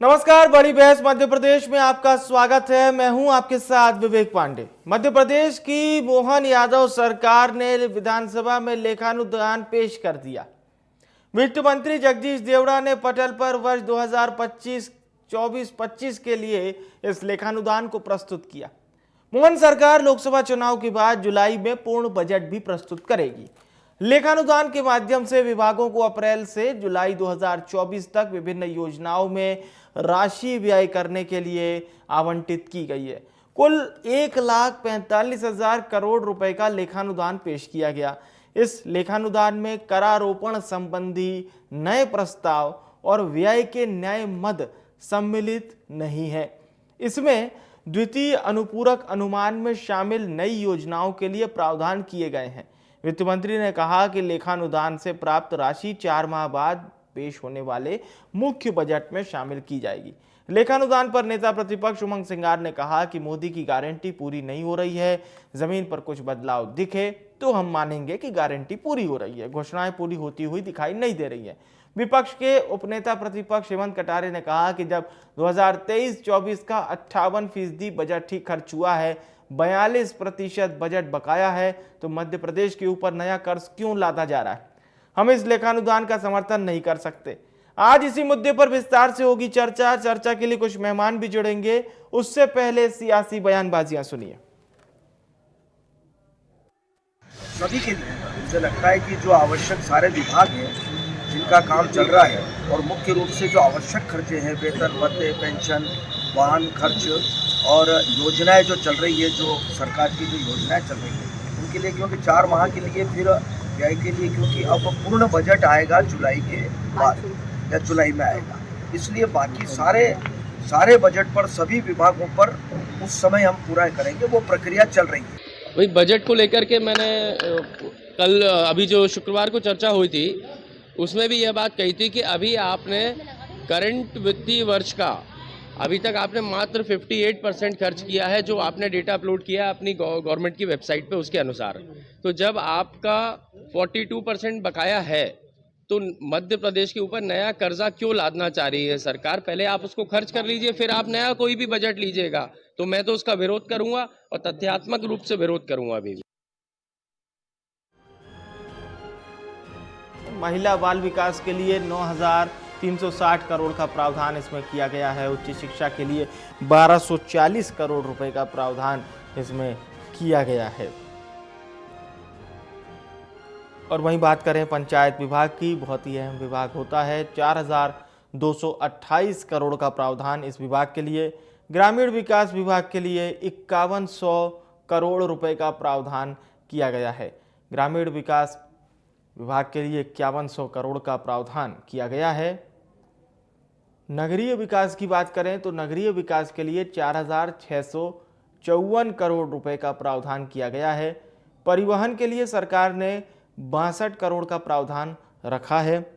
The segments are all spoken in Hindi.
नमस्कार, बड़ी बहस मध्य प्रदेश में आपका स्वागत है। मैं हूं आपके साथ विवेक पांडे। मध्य प्रदेश की मोहन यादव सरकार ने विधानसभा में लेखानुदान पेश कर दिया। वित्त मंत्री जगदीश देवड़ा ने पटल पर वर्ष 2025 के लिए इस लेखानुदान को प्रस्तुत किया। मोहन सरकार लोकसभा चुनाव के बाद जुलाई में पूर्ण बजट भी प्रस्तुत करेगी। लेखानुदान के माध्यम से विभागों को अप्रैल से जुलाई 2024 तक विभिन्न योजनाओं में राशि व्यय करने के लिए आवंटित की गई है। कुल 1,45,000 करोड़ रुपए का लेखानुदान पेश किया गया। इस लेखानुदान में करारोपण संबंधी नए प्रस्ताव और व्यय के नए मद सम्मिलित नहीं है। इसमें द्वितीय अनुपूरक अनुमान में शामिल नई योजनाओं के लिए प्रावधान किए गए हैं। वित्त मंत्री ने कहा कि लेखानुदान से प्राप्त राशि 4 माह बाद पेश होने वाले मुख्य बजट में शामिल की जाएगी। लेखानुदान पर नेता प्रतिपक्ष उमंग सिंगार ने कहा कि मोदी की गारंटी पूरी नहीं हो रही है। जमीन पर कुछ बदलाव दिखे तो हम मानेंगे कि गारंटी पूरी हो रही है। घोषणाएं पूरी होती हुई दिखाई नहीं दे रही है। विपक्ष के उपनेता प्रतिपक्ष हेमंत कटारे ने कहा कि जब 2023-24 का 58% बजट ही खर्च हुआ है, 42% बजट बकाया है, तो मध्य प्रदेश के ऊपर नया कर्ज क्यों लादा जा रहा है। हम इस लेखानुदान का समर्थन नहीं कर सकते। आज इसी मुद्दे पर विस्तार से होगी चर्चा के लिए कुछ मेहमान भी जुड़ेंगे। उससे पहले सियासी बयानबाजियां सुनिए। सभी के लिए मुझे लगता है कि जो आवश्यक सारे विभाग हैं जिनका काम चल रहा है और मुख्य रूप से जो आवश्यक खर्चे हैं, वेतन भत्ते, पेंशन, वाहन खर्च और योजनाएं जो चल रही है, जो सरकार की जो योजनाएं चल रही है उनके लिए, क्योंकि 4 माह के लिए फिर व्यय के लिए, क्योंकि अब पूर्ण बजट आएगा जुलाई के बाद या जुलाई में आएगा, इसलिए बाकी सारे बजट पर सभी विभागों पर उस समय हम पूरा करेंगे। वो प्रक्रिया चल रही है। वही बजट को लेकर के मैंने कल अभी जो शुक्रवार को चर्चा हुई थी उसमें भी यह बात कही थी कि अभी आपने करंट वित्तीय वर्ष का अभी तक आपने मात्र 58% खर्च किया है, जो आपने डेटा अपलोड किया है अपनी गवर्नमेंट की वेबसाइट पे उसके अनुसार। तो जब आपका 42% बकाया है तो मध्य प्रदेश के ऊपर नया कर्जा क्यों लादना चाह रही है सरकार? पहले आप उसको खर्च कर लीजिए, फिर आप नया कोई भी बजट लीजिएगा। तो मैं तो उसका विरोध करूंगा और तथ्यात्मक रूप से विरोध करूंगा। अभी महिला बाल विकास के लिए 9,360 करोड़ का प्रावधान इसमें किया गया है। उच्च शिक्षा के लिए 1,240 करोड़ रुपए का प्रावधान इसमें किया गया है। और वहीं बात करें पंचायत विभाग की, बहुत ही अहम विभाग होता है। 4,228 करोड़ का प्रावधान इस विभाग के लिए। ग्रामीण विकास विभाग के लिए 5100 करोड़ रुपए का प्रावधान किया गया है। ग्रामीण विकास विभाग के लिए 5100 करोड़ का प्रावधान किया गया है। नगरीय विकास की बात करें तो नगरीय विकास के लिए 4,654 करोड़ रुपए का प्रावधान किया गया है। परिवहन के लिए सरकार ने 62 करोड़ का प्रावधान रखा है।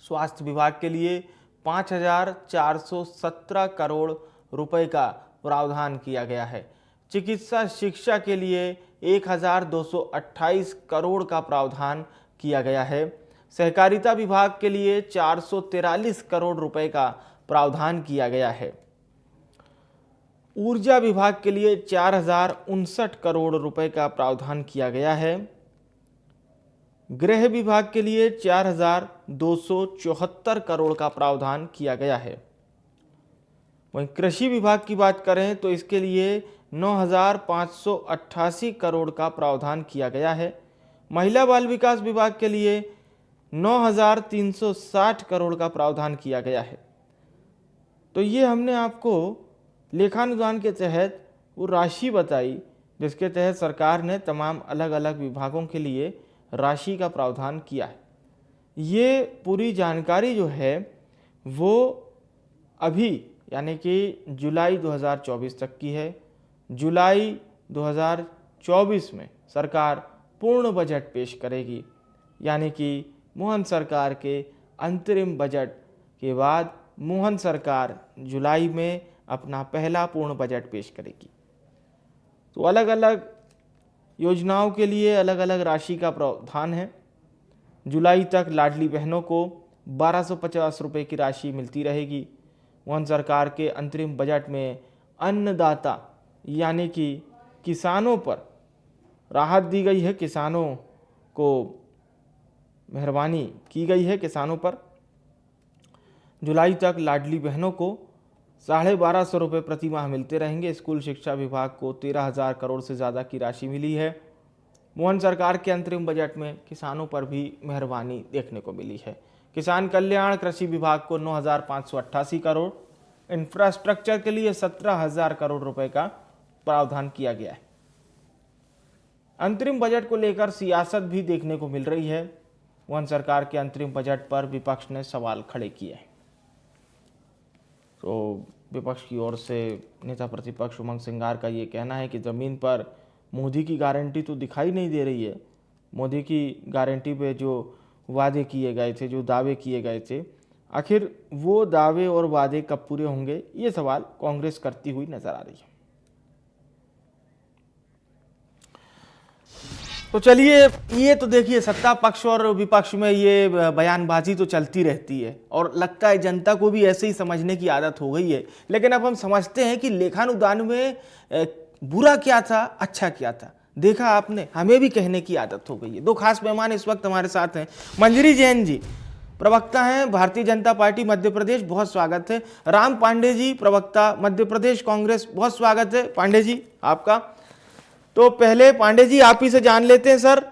स्वास्थ्य विभाग के लिए 5,417 करोड़ रुपए का प्रावधान किया गया है। चिकित्सा शिक्षा के लिए 1,228 करोड़ का प्रावधान किया गया है। सहकारिता विभाग के लिए 443 करोड़ रुपए का प्रावधान किया गया है। ऊर्जा विभाग के लिए 4,059 करोड़ रुपए का प्रावधान किया गया है। गृह विभाग के लिए 4,274 करोड़ का प्रावधान किया गया है। वहीं कृषि विभाग की बात करें तो इसके लिए 9,588 करोड़ का प्रावधान किया गया है। महिला बाल विकास विभाग के लिए 9,360 करोड़ का प्रावधान किया गया है। तो ये हमने आपको लेखानुदान के तहत वो राशि बताई जिसके तहत सरकार ने तमाम अलग अलग विभागों के लिए राशि का प्रावधान किया है। ये पूरी जानकारी जो है वो अभी यानी कि जुलाई 2024 तक की है। जुलाई 2024 में सरकार पूर्ण बजट पेश करेगी, यानी कि मोहन सरकार के अंतरिम बजट के बाद मोहन सरकार जुलाई में अपना पहला पूर्ण बजट पेश करेगी। तो अलग अलग योजनाओं के लिए अलग अलग राशि का प्रावधान है। जुलाई तक लाडली बहनों को 1250 रुपये की राशि मिलती रहेगी। मोहन सरकार के अंतरिम बजट में अन्नदाता यानी कि किसानों पर राहत दी गई है, किसानों को मेहरबानी की गई है। किसानों पर जुलाई तक लाडली बहनों को 1250 रुपये प्रति माह मिलते रहेंगे। स्कूल शिक्षा विभाग को 13,000 करोड़ से ज़्यादा की राशि मिली है। मोहन सरकार के अंतरिम बजट में किसानों पर भी मेहरबानी देखने को मिली है। किसान कल्याण कृषि विभाग को 9,588 करोड़, इंफ्रास्ट्रक्चर के लिए 17,000 करोड़ रुपए का प्रावधान किया गया है। अंतरिम बजट को लेकर सियासत भी देखने को मिल रही है। मोहन सरकार के अंतरिम बजट पर विपक्ष ने सवाल खड़े किए हैं। तो विपक्ष की ओर से नेता प्रतिपक्ष उमंग सिंगार का ये कहना है कि ज़मीन पर मोदी की गारंटी तो दिखाई नहीं दे रही है। मोदी की गारंटी पे जो वादे किए गए थे, जो दावे किए गए थे, आखिर वो दावे और वादे कब पूरे होंगे, ये सवाल कांग्रेस करती हुई नजर आ रही है। तो चलिए, ये तो देखिए सत्ता पक्ष और विपक्ष में ये बयानबाजी तो चलती रहती है और लगता है जनता को भी ऐसे ही समझने की आदत हो गई है। लेकिन अब हम समझते हैं कि लेखानुदान में बुरा क्या था, अच्छा क्या था। देखा आपने, हमें भी कहने की आदत हो गई है। दो खास मेहमान इस वक्त हमारे साथ हैं। मंजरी जैन जी प्रवक्ता हैं भारतीय जनता पार्टी मध्य प्रदेश, बहुत स्वागत है। राम पांडे जी प्रवक्ता मध्य प्रदेश कांग्रेस, बहुत स्वागत है पांडे जी आपका। तो पहले पांडे जी आप ही से जान लेते हैं सर,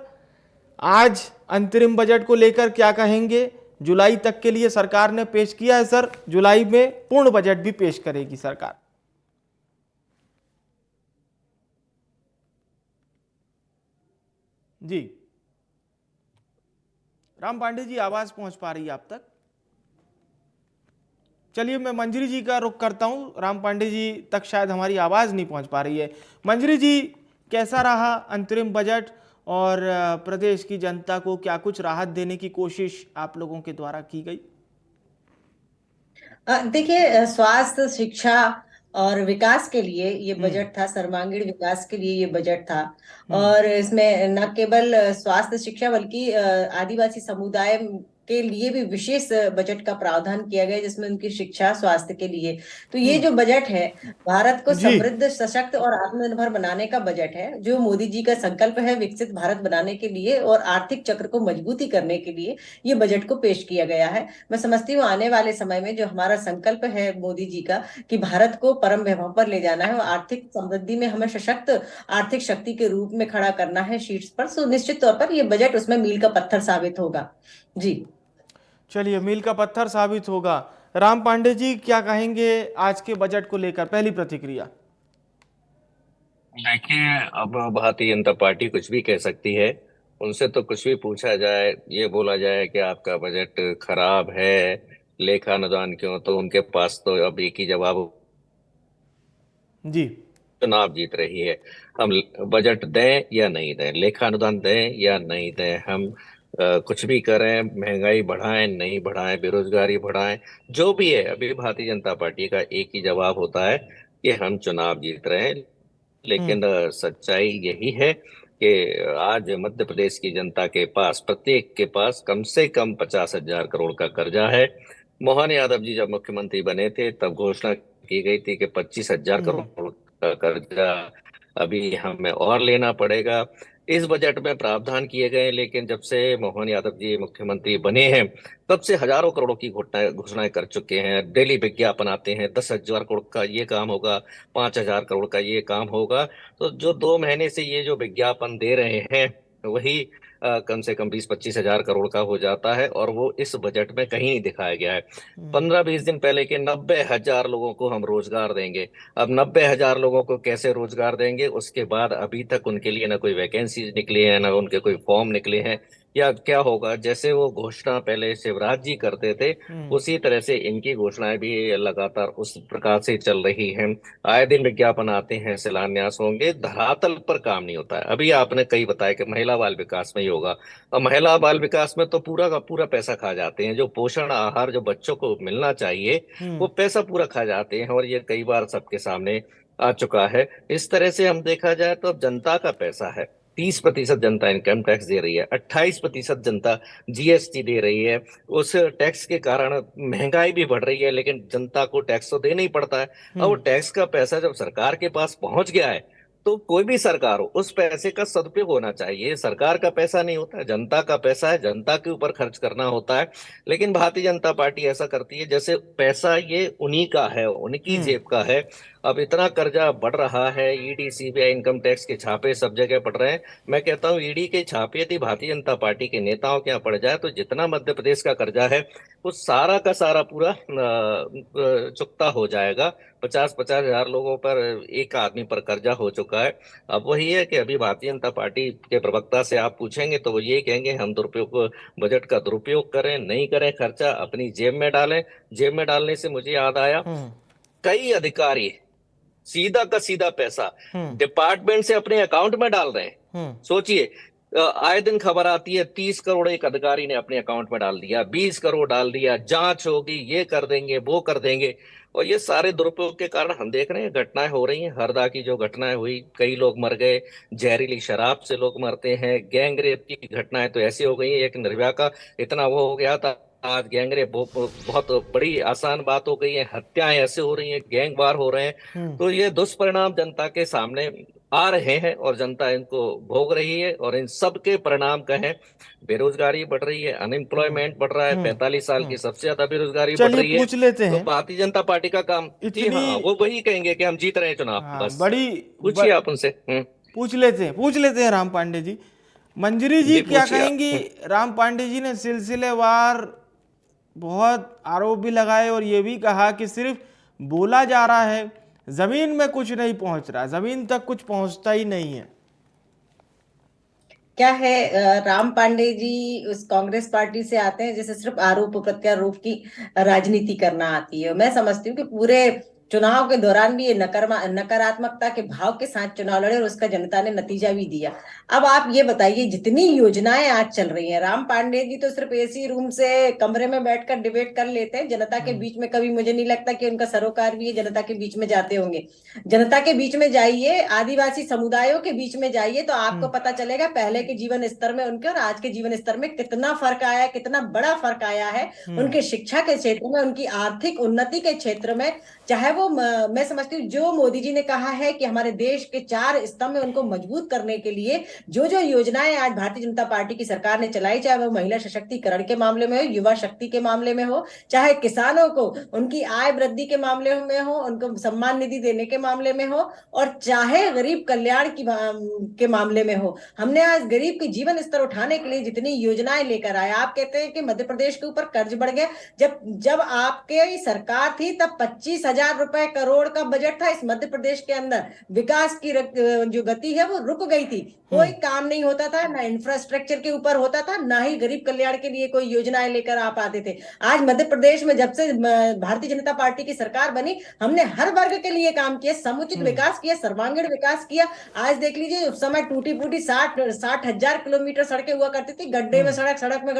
आज अंतरिम बजट को लेकर क्या कहेंगे। जुलाई तक के लिए सरकार ने पेश किया है सर, जुलाई में पूर्ण बजट भी पेश करेगी सरकार। जी राम पांडे जी, आवाज पहुंच पा रही है आप तक? चलिए मैं मंजरी जी का रुख करता हूं, राम पांडे जी तक शायद हमारी आवाज नहीं पहुंच पा रही है। मंजरी जी, कैसा रहा अंतरिम बजट और प्रदेश की जनता को क्या कुछ राहत देने की कोशिश आप लोगों के द्वारा की गई? देखिए, स्वास्थ्य, शिक्षा और विकास के लिए ये बजट था, सर्वांगीण विकास के लिए ये बजट था। और इसमें न केवल स्वास्थ्य शिक्षा बल्कि आदिवासी समुदाय के लिए भी विशेष बजट का प्रावधान किया गया, जिसमें उनकी शिक्षा, स्वास्थ्य के लिए। तो ये जो बजट है, भारत को समृद्ध, सशक्त और आत्मनिर्भर बनाने का बजट है, जो मोदी जी का संकल्प है विकसित भारत बनाने के लिए और आर्थिक चक्र को मजबूती करने के लिए ये बजट को पेश किया गया है। मैं समझती हूँ आने वाले समय में जो हमारा संकल्प है मोदी जी का कि भारत को परम वैभव पर ले जाना है और आर्थिक समृद्धि में हमें सशक्त आर्थिक शक्ति के रूप में खड़ा करना है शीर्ष पर, तो निश्चित तौर पर ये बजट उसमें मील का पत्थर साबित होगा। जी चलिए, मील का पत्थर साबित होगा। राम पांडे जी क्या कहेंगे आज के बजट को लेकर, पहली प्रतिक्रिया? देखिए, अब भारतीय जनता पार्टी कुछ भी कह सकती है। उनसे तो कुछ भी पूछा जाए, ये बोला जाए कि आपका बजट खराब है, लेखा अनुदान क्यों, तो उनके पास तो अब एक ही जवाब, जी चुनाव जीत रही है। हम बजट दें या नहीं दें, लेखा अनुदान दें या नहीं दें, हम कुछ भी करें, महंगाई बढ़ाएं नहीं बढ़ाएं, बेरोजगारी बढ़ाएं, जो भी है, अभी भारतीय जनता पार्टी का एक ही जवाब होता है कि हम चुनाव जीत रहे हैं। लेकिन सच्चाई यही है कि आज मध्य प्रदेश की जनता के पास, प्रत्येक के पास कम से कम 50,000 करोड़ का कर्जा है। मोहन यादव जी जब मुख्यमंत्री बने थे तब घोषणा की गई थी कि 25,000 करोड़ का कर्जा अभी हमें और लेना पड़ेगा। इस बजट में प्रावधान किए गए, लेकिन जब से मोहन यादव जी मुख्यमंत्री बने हैं तब से हजारों करोड़ों की घोषणाएं कर चुके हैं। डेली विज्ञापन आते हैं, 10,000 करोड़ का ये काम होगा, 5,000 करोड़ का ये काम होगा। तो जो 2 महीने से ये जो विज्ञापन दे रहे हैं वही कम से कम 20-25 हजार करोड़ का हो जाता है, और वो इस बजट में कहीं नहीं दिखाया गया है। 15-20 दिन पहले के 90,000 लोगों को हम रोजगार देंगे। अब 90,000 लोगों को कैसे रोजगार देंगे? उसके बाद अभी तक उनके लिए ना कोई वैकेंसी निकली है, ना उनके कोई फॉर्म निकले हैं, या क्या होगा? जैसे वो घोषणा पहले शिवराज जी करते थे, उसी तरह से इनकी घोषणाएं भी लगातार उस प्रकार से चल रही हैं। आए दिन विज्ञापन आते हैं, शिलान्यास होंगे, धरातल पर काम नहीं होता है। अभी आपने कई बताया कि महिला बाल विकास में ही होगा, और महिला बाल विकास में तो पूरा का पूरा पैसा खा जाते हैं। जो पोषण आहार जो बच्चों को मिलना चाहिए वो पैसा पूरा खा जाते हैं, और ये कई बार सबके सामने आ चुका है। इस तरह से हम देखा जाए तो अब जनता का पैसा है, 30% जनता इनकम टैक्स दे रही है, 28% जनता जीएसटी दे रही है। उस टैक्स के कारण महंगाई भी बढ़ रही है, लेकिन जनता को टैक्स तो देना ही पड़ता है। अब वो टैक्स का पैसा जब सरकार के पास पहुंच गया है, तो कोई भी सरकार हो, उस पैसे का सदुपयोग होना चाहिए। सरकार का पैसा नहीं होता है, जनता का पैसा है, जनता के ऊपर खर्च करना होता है। लेकिन भारतीय जनता पार्टी ऐसा करती है जैसे पैसा ये उन्हीं का है, उनकी जेब का है। अब इतना कर्जा बढ़ रहा है, ईडी सीबीआई इनकम टैक्स के छापे सब जगह पड़ रहे हैं। मैं कहता हूँ ईडी के छापे यदि भारतीय जनता पार्टी के नेताओं के यहाँ पड़ जाए, तो जितना मध्य प्रदेश का कर्जा है वो सारा का सारा पूरा चुकता हो जाएगा। 50-50 हजार लोगों पर, एक आदमी पर कर्जा हो चुका है। अब वही है कि अभी भारतीय जनता पार्टी के प्रवक्ता से आप पूछेंगे तो वो ये कहेंगे हम बजट का दुरुपयोग करें, नहीं करें, खर्चा अपनी जेब में डालें। जेब में डालने से मुझे याद आया, कई अधिकारी सीधा का सीधा पैसा डिपार्टमेंट से अपने अकाउंट में डाल रहे हैं। सोचिए, आए दिन खबर आती है 30 करोड़ एक अधिकारी ने अपने अकाउंट में डाल दिया, 20 करोड़ डाल दिया, जांच होगी, ये कर देंगे, वो कर देंगे। और ये सारे दुरुपयोग के कारण हम देख रहे हैं घटनाएं हो रही हैं। हरदा की जो घटनाएं हुई, कई लोग मर गए, जहरीली शराब से लोग मरते हैं, गैंग रेप की घटनाएं तो ऐसी हो गई है, एक निर्भया का इतना वो हो गया था, आज गैंग रेप बहुत बड़ी आसान बात हो गई है। हत्याएं ऐसे हो रही हैं, गैंग वार हो रहे हैं। तो ये दुष्परिणाम जनता के सामने आ रहे हैं और जनता इनको भोग रही है। और इन सब के परिणाम कहें, बेरोजगारी बढ़ रही है, अनएम्प्लॉयमेंट बढ़ रहा है, 45 साल की सबसे ज्यादा बेरोजगारी बढ़ रही चलिए है। पूछ लेते तो हैं, भारतीय जनता पार्टी का काम, जी हाँ, वो वही कहेंगे कि हम जीत रहे हैं चुनाव। बस पूछिए आप उनसे। पूछ लेते हैं राम पांडे जी। मंजरी जी क्या पूछिए आप। कहेंगी? राम पांडे जी ने सिलसिलेवार बहुत आरोप भी लगाए और ये भी कहा कि सिर्फ बोला जा रहा है, जमीन में कुछ नहीं पहुंच रहा, जमीन तक कुछ पहुंचता ही नहीं है। क्या है, राम पांडे जी उस कांग्रेस पार्टी से आते हैं जिसे सिर्फ आरोप प्रत्यारोप की राजनीति करना आती है। मैं समझती हूँ कि पूरे चुनाव के दौरान भी ये नकारात्मकता के भाव के साथ चुनाव लड़े और उसका जनता ने नतीजा भी दिया। अब आप ये बताइए, जितनी योजनाएं आज चल रही हैं, राम पांडे जी तो सिर्फ एसी रूम से कमरे में बैठकर डिबेट कर लेते हैं, जनता के बीच में कभी मुझे नहीं लगता कि उनका सरोकार भी है जनता के बीच में जाते होंगे। जनता के बीच में जाइए, आदिवासी समुदायों के बीच में जाइए, तो आपको पता चलेगा पहले के जीवन स्तर में उनके और आज के जीवन स्तर में कितना फर्क आया है, कितना बड़ा फर्क आया है। उनके शिक्षा के क्षेत्र में, उनकी आर्थिक उन्नति के क्षेत्र में, चाहे वो मैं समझती हूँ जो मोदी जी ने कहा है कि हमारे देश के 4 स्तंभ में उनको मजबूत करने के लिए जो जो योजनाएं आज भारतीय जनता पार्टी की सरकार ने चलाई, चाहे वो महिला सशक्तिकरण के मामले में हो, युवा शक्ति के मामले में हो, चाहे किसानों को उनकी आय वृद्धि के मामले में हो, उनको सम्मान निधि देने के मामले में हो, और चाहे गरीब कल्याण के मामले में हो, हमने आज गरीब के जीवन स्तर उठाने के लिए जितनी योजनाएं लेकर आए। आप कहते हैं कि मध्य प्रदेश के ऊपर कर्ज बढ़ गया। जब आपके सरकार थी तब 25,000 रुपए करोड़ का बजट था इस मध्य प्रदेश के अंदर। विकास की जो गति है वो रुक गई थी, कोई काम नहीं होता था, ना इंफ्रास्ट्रक्चर के ऊपर होता था, ना ही गरीब कल्याण के लिए कोई योजनाएं लेकर आ पाते थे। आज मध्य प्रदेश में जब से भारतीय जनता पार्टी की सरकार बनी, हमने हर वर्ग के लिए काम किया, समुचित विकास किया, सर्वांगीण विकास किया। आज देख लीजिए, उस समय टूटी फूटी 60,000 किलोमीटर सड़कें हुआ करती थी, गड्ढे में सड़क में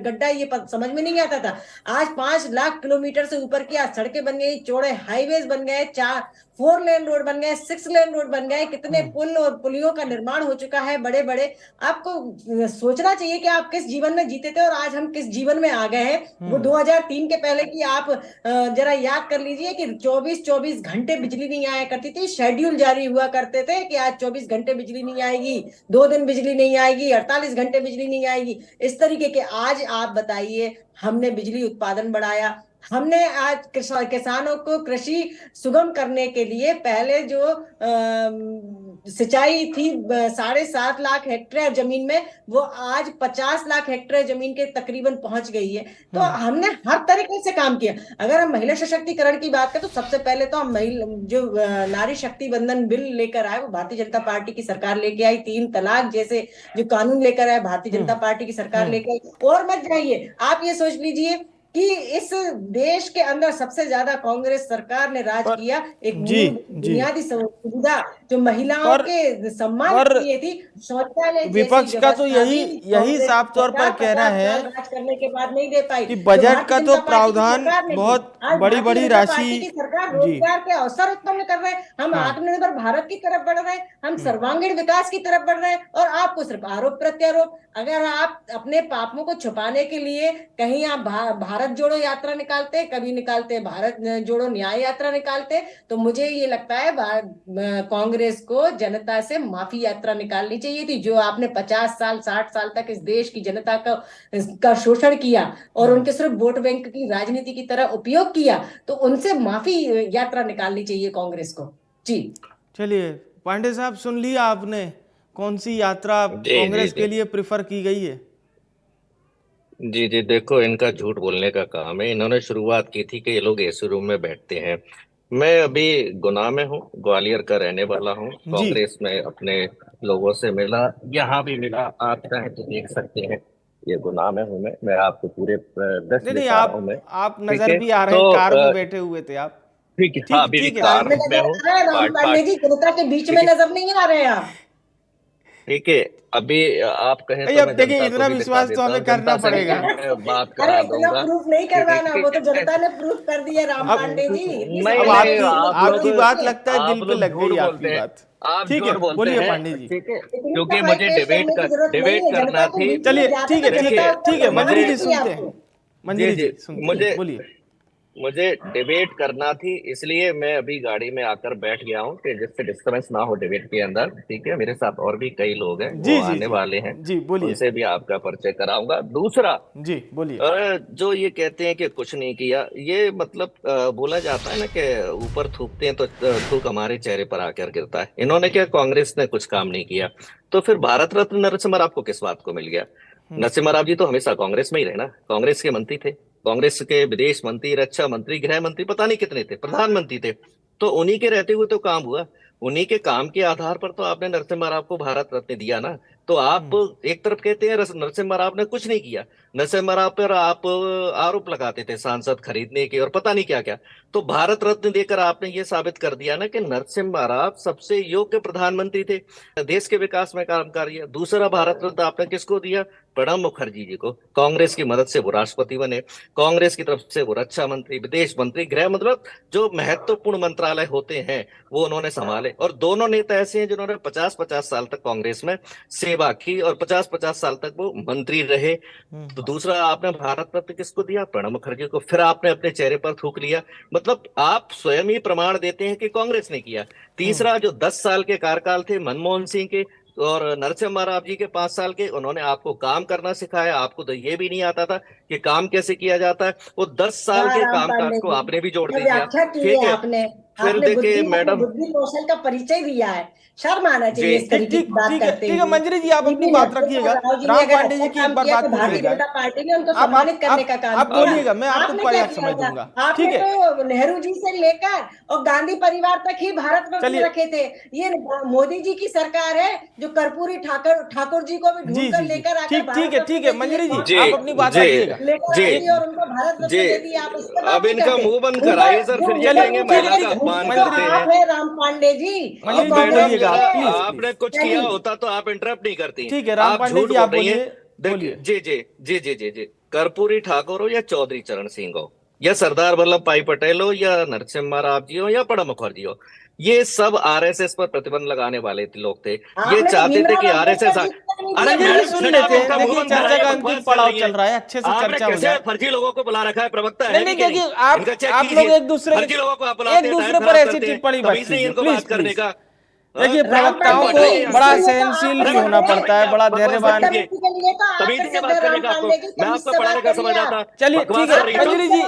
गड्ढा, ये समझ में नहीं आता था। आज 5 लाख किलोमीटर से ऊपर की आज सड़कें बन गई, चौड़े हाईवेज बन गए, 4 लेन रोड बन गए, 6 लेन रोड बन गए, कितने पुल और पुलियों का निर्माण हो चुका है बड़े बड़े। आपको सोचना चाहिए कि आप किस जीवन में जीते थे और आज हम किस जीवन में आ गए हैं। वो 2003 के पहले की आप जरा याद कर लीजिए कि 24 घंटे बिजली नहीं आया करती थी, शेड्यूल जारी हुआ करते थे कि आज 24 घंटे बिजली नहीं आएगी, 2 दिन बिजली नहीं आएगी, 48 घंटे बिजली नहीं आएगी, इस तरीके के। आज आप बताइए, हमने बिजली उत्पादन बढ़ाया, हमने आज किसानों को कृषि सुगम करने के लिए पहले जो सिंचाई थी 7.5 लाख हेक्टेयर जमीन में, वो आज 50 लाख हेक्टेयर जमीन के तकरीबन पहुंच गई है। तो हमने हर तरीके से काम किया। अगर हम महिला सशक्तिकरण की बात करें तो सबसे पहले तो हम जो नारी शक्ति बंधन बिल लेकर आए वो भारतीय जनता पार्टी की सरकार लेके आई। 3 तलाक जैसे जो कानून लेकर आए भारतीय जनता पार्टी की सरकार लेके आई। और मत जाइए, आप ये सोच लीजिए कि इस देश के अंदर सबसे ज्यादा कांग्रेस सरकार ने राज किया एक बुनियादी सुविधा जो महिलाओं के सम्मान पर के लिए थी, शौचालय जैसी विपक्ष का तो व्यवस्था यही भी यही कांग्रेस साफ तौर पर 50 कहना है साल राज करने के बाद नहीं दे पाई। कि जो बजट भारतीय का तो जनता पार्टी की प्रावधान सरकार ने दी। बहुत आज बड़ी भारतीय बड़ी जनता राशि पार्टी की सरकार जी रोजगार के अवसर उत्पन्न कर रहे हैं, हम हाँ आत्मनिर्भर भारत की तरफ बढ़ रहे हैं, हम सर्वांगीण विकास की तरफ बढ़ रहे हैं, और आपको सिर्फ आरोप प्रत्यारोप। अगर आप अपने पापों को छुपाने के लिए कहीं आप भारत जोड़ो यात्रा निकालते, कभी निकालते भारत जोड़ो न्याय यात्रा निकालते, तो मुझे ये लगता है कांग्रेस को जनता से माफी यात्रा निकालनी चाहिए थी। जो आपने 50 साल 60 साल तक इस देश की जनता का शोषण किया और उनके सिर्फ वोट बैंक की राजनीति की तरह उपयोग किया, तो उनसे माफी यात्रा निकालनी चाहिए कांग्रेस को। जी चलिए पांडे साहब, सुन लिया आपने कौन सी यात्रा जी जी कांग्रेस जी के लिए प्रिफर की गई है? जी जी, देखो इनका झूठ बोलने का काम है। इन्होंने शुरुआत की थी कि ये लोग एसी रूम में बैठते हैं। मैं अभी गुना में हूँ, ग्वालियर का रहने वाला हूँ। जी कांग्रेस में अपने लोगों से मिला, यहाँ भी मिला। आप चाहें तो देख सकते हैं, ये गुना में हूँ। मैं आपको पूरे दृश्य नहीं नहीं, दिखा रहा हूँ मैं। आप ठीक नजर है, भी आ रहे तो हैं, कार में बैठे हुए थे आप। ठीक है, हाँ अभी भी ठीक है कार कार में में नजर हूँ। आ रहे हैं राम पार्ट पांडे पार्ट जी, जनता के बीच ठीक में है, नजर नहीं आ रहे हैं आप। ठीक है। अभी आप कहें भाई तो अब मैं देखिए, जनता को इतना भी दिखा विश्वास तो देता हमें हूँ, करना जनता से भी पड़ेगा। मैं बात अरे करा इतना दूंगा। प्रूफ नहीं ठीक है, करवाना, वो तो जनता ने प्रूफ कर दिया राम अब पांडे जी। इतनी नहीं अब सरलता नहीं, से आपकी प्रूफ आप लोग आपकी करोगे बात कैसे? लगता है आप दिल पे लोग लग झूठ गई आपकी बोलते हैं। बात। आप ठीक है, झूठ बोलते बोलिए हैं। पांडे जी। ठीक है, इतनी क्योंकि सफाई मुझे पेश करने की जरूरत नहीं है, जनता करना के थी। बीच में चलिए जाते ठीक तो है ठीक जनता है उत्तर ठीक है, देना मंजरी जी चाहती है सुनते हैं, आपको। जी मंजरी जी, जी सुनते हैं, बोलिए। मुझे डिबेट करना थी, इसलिए मैं अभी गाड़ी में आकर बैठ गया हूँ कि जिससे डिस्टर्बेंस ना हो डिबेट के अंदर। ठीक है, मेरे साथ और भी कई लोग हैं, वो जी जी आने जी वाले हैं, जी, बोलिए। उनसे भी आपका परिचय कराऊंगा। दूसरा, जी बोलिए। जो ये कहते हैं कि कुछ नहीं किया, ये मतलब बोला जाता है ना कि ऊपर थूकते हैं तो थूक हमारे चेहरे पर आकर गिरता है। इन्होंने क्या, कांग्रेस ने कुछ काम नहीं किया, तो फिर भारत रत्न नरसिम्हा राव को किस बात को मिल गया? नरसिम्हा राव जी तो हमेशा कांग्रेस में ही रहे ना, कांग्रेस के मंत्री थे। कांग्रेस के विदेश मंत्री, रक्षा मंत्री, गृह मंत्री, पता नहीं कितने थे, प्रधानमंत्री थे। तो उन्हीं के रहते हुए तो काम हुआ। उन्हीं के काम के आधार पर तो आपने नरसिम्हा राव को भारत रत्न दिया ना। तो आप एक तरफ कहते हैं नरसिम्हा राव ने कुछ नहीं किया, नरसिम्हा राव पर आप आरोप लगाते थे सांसद खरीदने के और पता नहीं क्या क्या। तो भारत रत्न देकर आपने ये साबित कर दिया ना कि नरसिम्हा राव सबसे योग्य प्रधानमंत्री थे, देश के विकास में काम कर रही है। दूसरा भारत रत्न आपने किसको दिया? प्रणब मुखर्जी जी को। कांग्रेस की मदद से वो राष्ट्रपति बने, कांग्रेस की तरफ से वो रक्षा मंत्री, विदेश मंत्री, गृह, मतलब जो महत्वपूर्ण मंत्रालय होते हैं वो उन्होंने संभाले। और दोनों नेता ऐसे हैं जिन्होंने 50-50 साल तक कांग्रेस में सेवा की और 50-50 साल तक वो मंत्री रहे। तो दूसरा आपने भारत रत्न किसको दिया? प्रणब मुखर्जी को। फिर आपने अपने चेहरे पर थूक लिया, मतलब आप स्वयं ही प्रमाण देते हैं कि कांग्रेस ने किया। तीसरा, जो 10 साल के कार्यकाल थे मनमोहन सिंह के और नरसिम्हा राव जी के 5 साल के, उन्होंने आपको काम करना सिखाया। आपको तो ये भी नहीं आता था कि काम कैसे किया जाता है। वो 10 साल वाह के राम कामकाज पांडे को जी, आपने भी जोड़ क्या दिया। व्याख्या की ठीक है है, आपने। फिर आपने देखिए बुद्धि, अपने मैडम बुद्धि कौशल का परिचय दिया है। शर्म आना जी, चाहिए इस ठीक तरीके की ठीक बात करते ठीक है, हुए। मंजरी जी आप अपनी सीपी बात नरसिम्हा रखिएगा। राव जी ने राम अगर पांडे जी अच्छा की एक काम बार किया बात तो भारतीय पूछिएगा। जनता पार्टी ने उनको आप सम्मानित करने का काम आप किया। बोलिएगा, मैं आपको आपने क्या पर्याप्त किया समय था? दूंगा। आपने ठीक है, तो नेहरू जी से लेकर और गांधी परिवार तक ही भारत रत्न चलिए। रखे थे। ये मोदी जी की सरकार है जो कर्पूरी ठाकुर जी को भी ढूंढ जी कर जी जी, लेकर आकर ठीक ठीक भारत है रत्न ठीक है, के लिए मंजरी जी जी आप अपनी बात जी रखिएगा। लेकर जी आई थी और उनको भारत जी, रत्न दे दी। आप इस पर बात अब नहीं इनका करते। मुंह बंद ऊपर कराइए सर, जो फिर ये चलिए, कहेंगे ठीक है महिला ठीक का है, अपमान तो करते आप हैं। है राम पांडे जी और मंजरी अब जी कांग्रेस बोलिएगा के प्लीज आपने प्लीज। कुछ किया होता तो आप इंटरप्ट नहीं करती। ठीक है, राम आप पांडे झूठ जी बोल आप रही हैं। बोलिए, देखिए, बोलिए। जी जी जी जी जी जी, कर्पूरी ठाकुर हो या चौधरी चरण सिंह हो या सरदार वल्लभ भाई पटेल हो या नरसिम्हा राव जी हो या प्रणब मुखर्जी हो, ये सब आरएसएस पर प्रतिबंध लगाने वाले लोग थे। ये आपने तो चाहते थे भीमराव कि आरएसएस, अम्बेडकर जी को नहीं अरे दिया मंजरी जी मैडम भारत सुन रत्न। शट आप, लेते हैं, इनका मुंह देखिए बंद चर्चा कराइए, का अंतिम बकवास कर पड़ाव रही चल है। रहा है, अच्छे से आपने चर्चा हो कैसे जाए। फर्जी लोगों को बुला रखा है, प्रवक्ता है नहीं भी नहीं, कि देखिए इनका चेक आप लोग कीजिए। एक दूसरे फर्जी लोगों को आप बुलाते हैं, टाइम पर खराब ऐसी करते हैं, टिप्पणी मत तमीज नहीं कीजिए, इनको प्लीज बात करने प्लीज। का। देखिए राम प्रवक्ताओं पांडे को जी, हटाइए यहाँ बड़ा से। इसीलिए तो सहनशील आपसे अरे भी होना बदतमीजी पड़ता है, क्या बड़ा बकवास धैर्यवान। करती है, बदतमीजी के लिए तो आप तमीज नहीं है प्रसिद्ध बात है करने राम का आपको। पांडे जी। मैं तमीज आपको से पढ़ाने बात का करिए समझ आप। आता, चलिए बकवास ठीक है, कर रही है। मंजरी जी,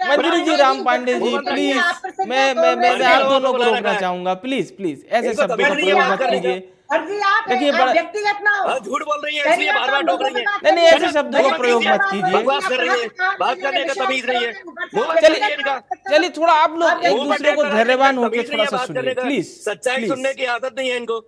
मंजरी जी, राम पांडे मुंह जी बंद रखिए। प्लीज, आप प्रसिद्ध मैं है मैं मैं कांग्रेस मैं फर्जी आप के। लोगों दोनों को को बुला रोकना रखा है, चाहूंगा, प्लीज प्लीज ऐसे इनको शब्दों तमीज का नहीं है प्रयोग बात मत करने का। कीजिए। फर्जी आप है, देखिए आप बड़ा, व्यक्तिगत ना हो। झूठ बोल रही है इसलिए करिए बार तो बार आप टोक लोगों रही से है। बात नहीं नहीं, करिए। ऐसे शब्दों का भैया प्रयोग कैसे मत बात कीजिए। करेंगे? बकवास आप कर रही कहाँ है, से कहाँ बात बोलेंगे? करने का विश्वास तमीज नहीं है। करोगे? मुंह पर चलिए टेक इनका, चलिए, थोड़ा आप लोग एक मुंह पर दूसरे टेक को लगा के धैर्यवान होकर तमीज नहीं थोड़ा है सा बात सुनिए, करने का। प्लीज सच्चाई प्लीज। सुनने की आदत नहीं है इनको।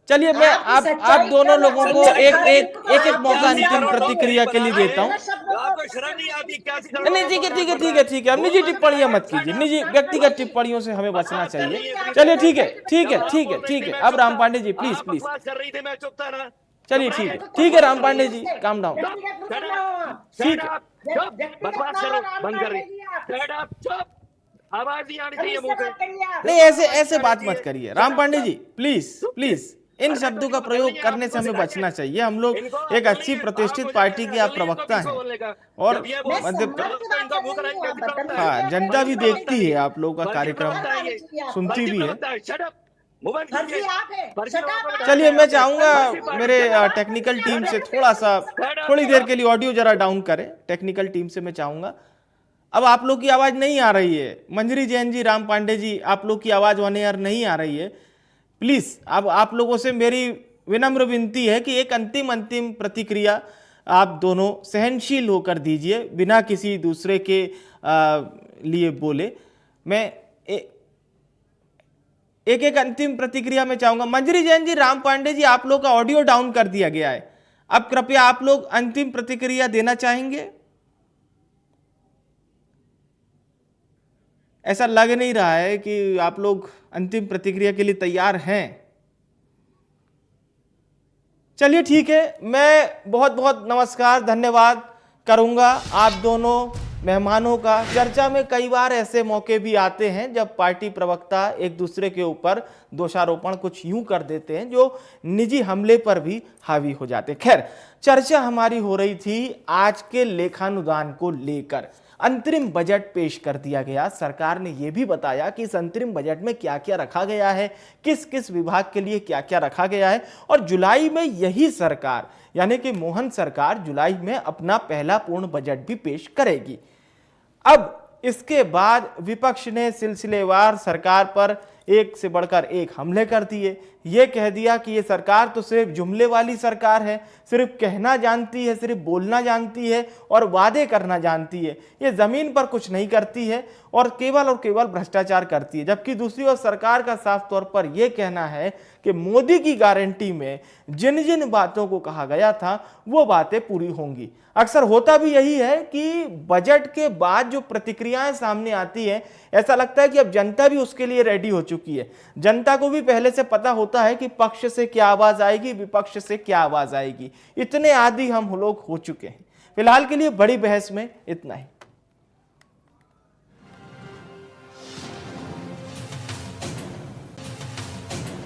चलिए मैं आपकी आप सच्चाई दोनों कब लोगों को सुनने सच्चाई एक का सुनने की, एक तो एक एक आप मौका क्या भीमराव अंतिम सीकर और टॉप नहीं प्रतिक्रिया के लिए बना रहे देता हैं। हूं। गलत शब्दों का आपको को शर्म नहीं आती क्या सिखा नहीं ठीक है ठीक है ठीक है ठीक है, अब निजी टिप्पणियां मत कीजिए, निजी व्यक्तिगत टिप्पणियों से हमें बचना चाहिए। चलिए ठीक है ठीक है ठीक है ठीक है, अब राम पांडे जी प्लीज प्लीज, बकवास कर रही थी, मैं चुप था ना। चलिए ठीक है राम पांडे जी काम डाउन। ठीक है, चुप, बकवास करो बंद कर रही। Shut up, चुप, आवाज नहीं आनी चाहिए मुंह पे। नहीं ऐसे ऐसे बात मत करिए राम पांडे जी, प्लीज प्लीज, इन शब्दों का प्रयोग करने से हमें बचना चाहिए। हम लोग एक अच्छी प्रतिष्ठित पार्टी के आप प्रवक्ता हैं और मध्य, हाँ जनता भी देखती है आप लोगों का कार्यक्रम, सुनती भी है। चलिए मैं चाहूंगा मेरे टेक्निकल टीम से थोड़ी देर के लिए ऑडियो जरा डाउन करें, टेक्निकल टीम से मैं चाहूंगा। अब आप लोग की आवाज नहीं आ रही है, मंजरी जैन जी, राम पांडे जी, आप लोग की आवाज ऑन एयर नहीं आ रही है। प्लीज अब आप लोगों से मेरी विनम्र विनती है कि एक अंतिम प्रतिक्रिया आप दोनों सहनशील होकर दीजिए, बिना किसी दूसरे के लिए बोले। मैं एक अंतिम प्रतिक्रिया में चाहूंगा। मंजरी जैन जी, राम पांडे जी, आप लोग का ऑडियो डाउन कर दिया गया है, अब कृपया आप लोग अंतिम प्रतिक्रिया देना चाहेंगे? ऐसा लग नहीं रहा है कि आप लोग अंतिम प्रतिक्रिया के लिए तैयार हैं। चलिए ठीक है, मैं बहुत बहुत नमस्कार धन्यवाद करूंगा आप दोनों मेहमानों का। चर्चा में कई बार ऐसे मौके भी आते हैं जब पार्टी प्रवक्ता एक दूसरे के ऊपर दोषारोपण कुछ यूं कर देते हैं जो निजी हमले पर भी हावी हो जाते हैं। खैर, चर्चा हमारी हो रही थी आज के लेखानुदान को लेकर। अंतरिम बजट पेश कर दिया गया, सरकार ने यह भी बताया कि इस अंतरिम बजट में क्या क्या रखा गया है, किस किस विभाग के लिए क्या क्या रखा गया है, और जुलाई में यही सरकार यानी कि मोहन सरकार जुलाई में अपना पहला पूर्ण बजट भी पेश करेगी। अब इसके बाद विपक्ष ने सिलसिलेवार सरकार पर एक से बढ़कर एक हमले कर दिए। ये कह दिया कि ये सरकार तो सिर्फ जुमले वाली सरकार है, सिर्फ कहना जानती है, सिर्फ बोलना जानती है और वादे करना जानती है, ये जमीन पर कुछ नहीं करती है और केवल भ्रष्टाचार करती है। जबकि दूसरी ओर सरकार का साफ तौर पर यह कहना है कि मोदी की गारंटी में जिन जिन बातों को कहा गया था वो बातें पूरी होंगी। अक्सर होता भी यही है कि बजट के बाद जो प्रतिक्रियाएं सामने आती है, ऐसा लगता है कि अब जनता भी उसके लिए रेडी हो चुकी है। जनता को भी पहले से पता होता है कि पक्ष से क्या आवाज आएगी, विपक्ष से क्या आवाज आएगी। इतने आदी हम लोग हो चुके हैं। फिलहाल के लिए बड़ी बहस में इतना ही।